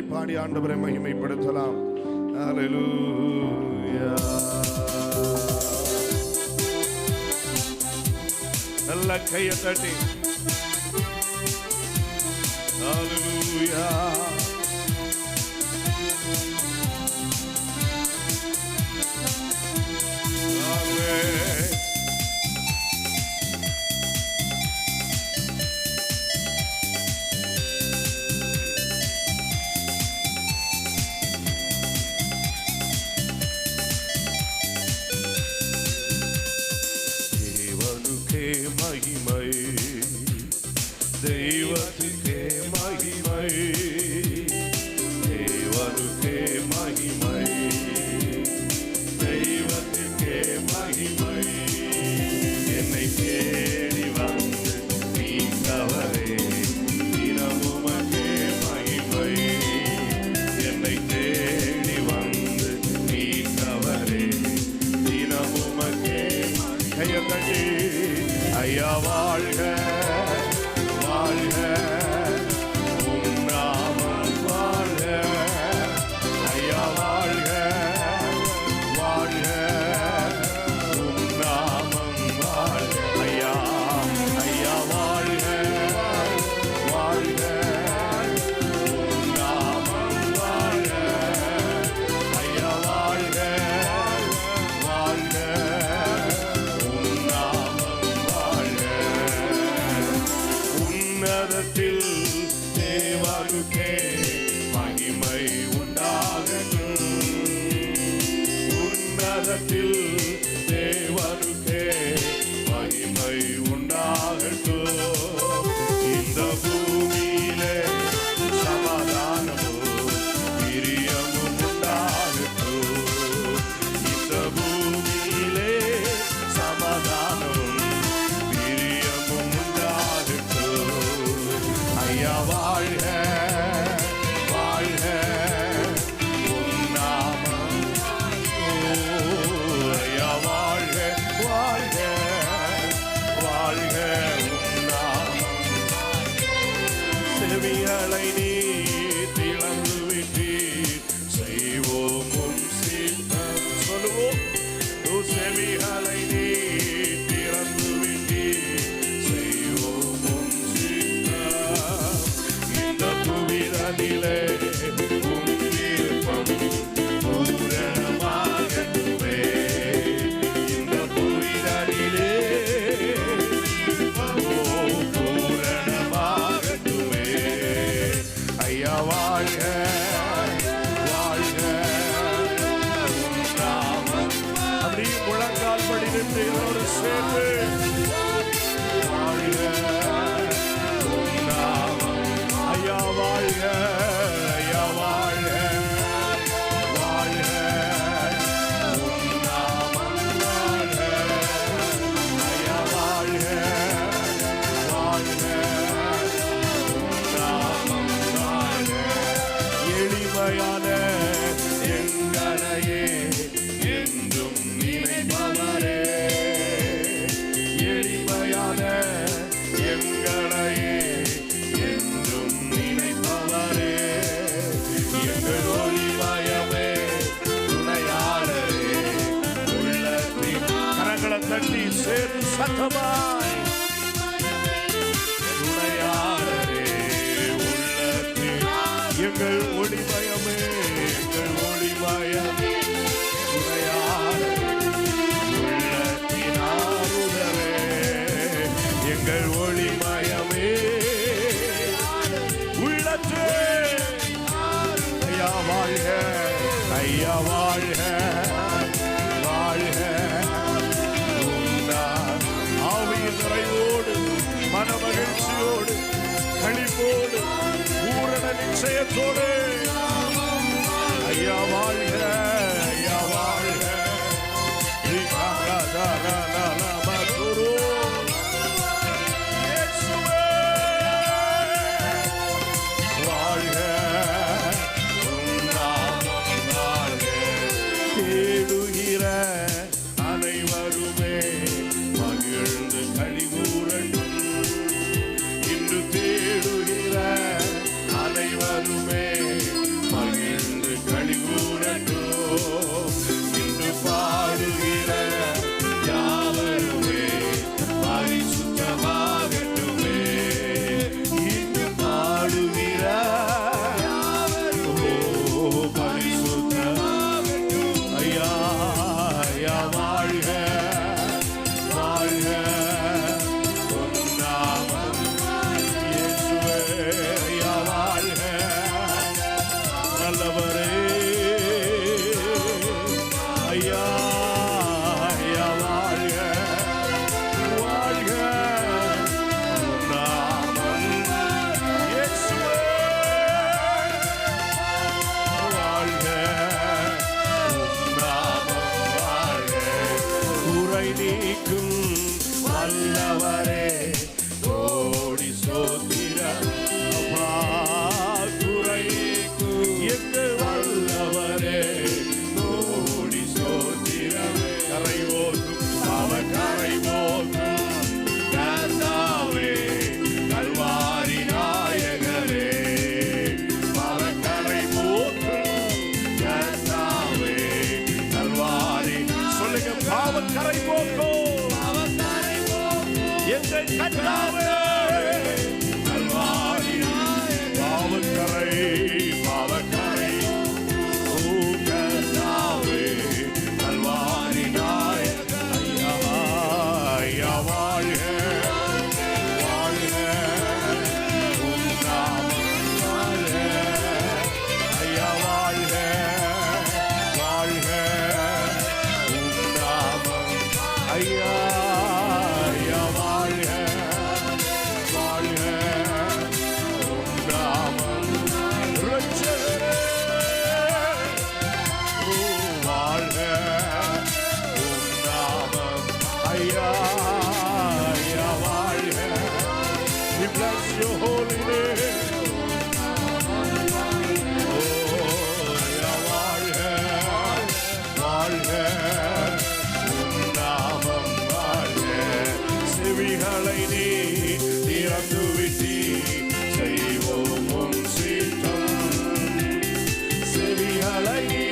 பாடி ஆண்டவரை மகிமைப்படுத்தலாம். ஹல்லேலூயா. நல்ல கையை தட்டி ஹல்லேலூயா. மகிமை தெய்வத்துக்கே மகிமை, தேவனுக்கே மகிமை, தெய்வத்துக்கே மகிமை. என்னை தேடி வந்து நீங்கவரே தினமுமக்கே மகிமை. என்னை தேடி வந்து நீங்கவரே தினமுமக்கே. கையத்தட்டி ஐயா வாழ்க வாழ்க, உம் நாமம் வாழ்க. ஐயா வாழ்க வாழ்க, உம் நாமம் வாழ்க. ஐயா ஐயா வாழ்க வாழ்க, உம் நாமம் வாழ்க. ஐயா வாழ்க வாழ்க, உன்னதத்தில் தேவனுக்கே மகிமை உண்டாகட்டும். உன்னதத்தில் தேவனுக்கே மகிமை உண்டாகட்டும். இந்த பூமியிலே சமாதானமும் பிரியமும் உண்டாகட்டும். இந்த பூமியிலே சமாதானமும் பிரியமும் உண்டாகட்டும். ஐயா வாழ்க வாழ்க, உம் நாமம். ஐயா வாழ்க வாழ்க வாழ்க, உம் நாமம். செவிகளை நீ திறந்து விட்டீர், செய்வோம் உம் சித்தம். சொல்லுவோம். செவிகளை நீ திறந்து விட்டீர், செய்வோம் உம் சித்தம். இந்த புவிதனிலே உம் விருப்பம் பூரணமாகட்டுமே. இந்த புவிதனிலே பூரணமாகட்டுமே. ஐயா வாழ்க வாழ்க, உம் நாமம். அப்படி முழங்கால் படி நின்று ஒரு சேர்ந்து வாழ்க உம் நாமம். ஐயா வாழ்க ஐயா வாழ்க வாழ்க, உம் நாமம் வாழ்க. ஐயா வாழ்க வாழ்க, உம் நாமம் வாழ்க. எளிமையான எங்களையே என்றும் நினைப்பவரே, எளிமையான எங்களையே என்றும் நினைப்பவரே. எங்கள் ஒளிமயமே துணையாளரே, உள்ளத்தின் கரங்களை தட்டி சேர்ந்து சத்தமாய் துணையாளரே, உள்ளத்தின் எங்கள் ஒளிமயமே எங்கள் ஒளிமயமே துணையாளரே, உள்ளத்தின் ஆறுதலே. எங்கள் ஒளிமயமே உள்ளத்தின். ஐயா வாழ்க ஐயா வாழ்க வாழ்க, ஆவியின் நிறைவோடு மனமகிழ்ச்சியோடு களிப்போடு பூரண நிச்சயத்தோடு ஐயா வாழ்க ஐயா வாழ்க. வாழ்க உம் நாமம் வாழ்க. தேடுகிற அனைவருமே மகிழ்ந்து களிகூரட்டும். இன்று தேடுகிற அனைவருமே வல்லவரே ஐயா ஐயா வாழ்க வாழ்க உம் நாமம் இயேசுவே வாழ்க உம் நாமம் வாழ்க குறை நீக்கும் வல்லவரே கோடி சோத்திரம் அப்பா குறை எங்கள் வல்லவரே கோடி சோத்திரம் கரை போக்கும் அவர் கரை போக்கும் கர்த்தாவே கல்வாரி நாயகரே அவர் கரை போக்கும் கர்த்தாவே கல்வாரி சொல்லுங்க பாவம் கரை போக்கும் எங்கள் கர்த்தாவே கல்வாரி பாவக்கரை பாவக்கரை ஓ கர்த்தாவே கல்வாரி நாயக ஐயா ஐயா வாழ்க வாழ்க உம் நாமம் வாழ்க ஐயா வாழ்க வாழ்க உம் நாமம் ஐயா your holy name. Oh, ya வாழ்க வாழ்க உம் நாமம் வாழ்க செவிகளை நீ திறந்து விட்டி செய்வோம் உம் சித்தம் செவிகளை நீ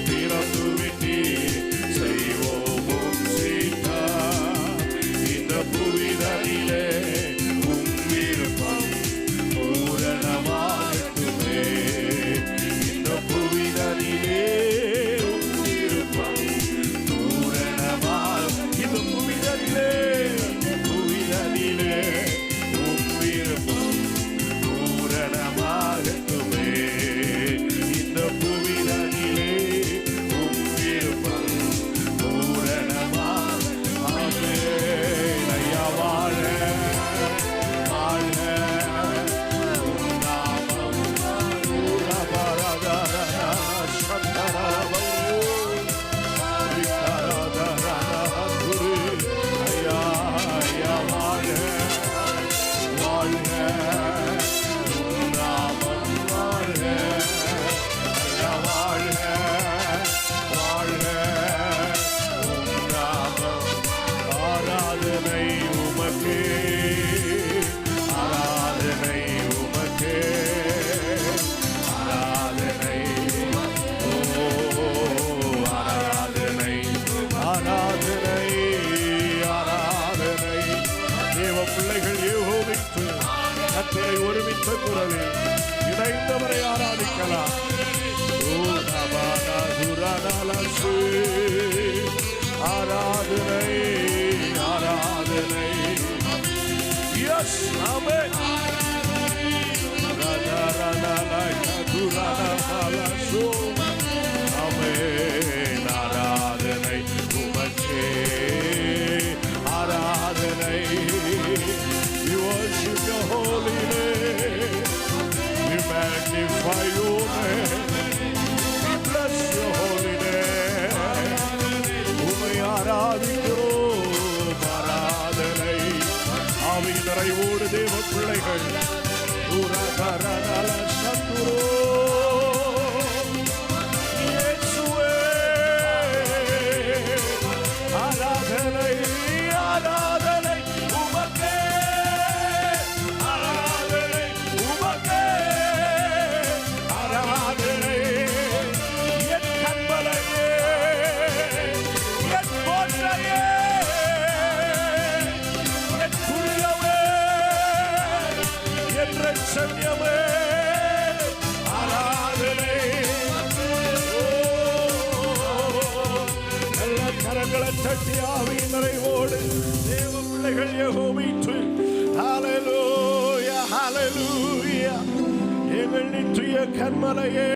திறந்து விட்டி செய்வோம் உம் சித்தம் இந்த புவிதனிலே பூரணமாகட்டுமே இந்த புவிதனிலே உன்னிருப்பம் பூரணமாக இந்த புவிதனிலே உன்னிருப்பம் பூரணமாகட்டுமே இந்த புவிதனிலே உன்னிருப்பம் பூரணமாக ஆமென் ஐயா வாழ கர்த்தரை ஒருமித்த குரலில் இணைந்தவரை ஆராதிக்கலாம். ஆராதனை ஆராதனை எஸ் ஆமென் ஆமென் ஆராதனை உமக்கே ஆராதனை we worship your holy name we magnify your name we bless your holy name உம்மை ஆராதிக்கிறோம் ஆராதனை ஆவியின் நிறைவோடு தேவ பிள்ளைகள் ஆராதனை ஆராதனை உமக்கே ஆராதனை உமக்கே ஆராதனை என் கண்மலையே என் கோட்டையே என் துரியமே என் ரட்சண்யமே ஆராதனை கரங்களை தட்டி ஆவியின் நிறைவோடு தேவ பிள்ளைகள் யெகோவாவுக்கு ஹல்லேலூயா ஹல்லேலூயா எங்கள் நித்திய கன்மலையே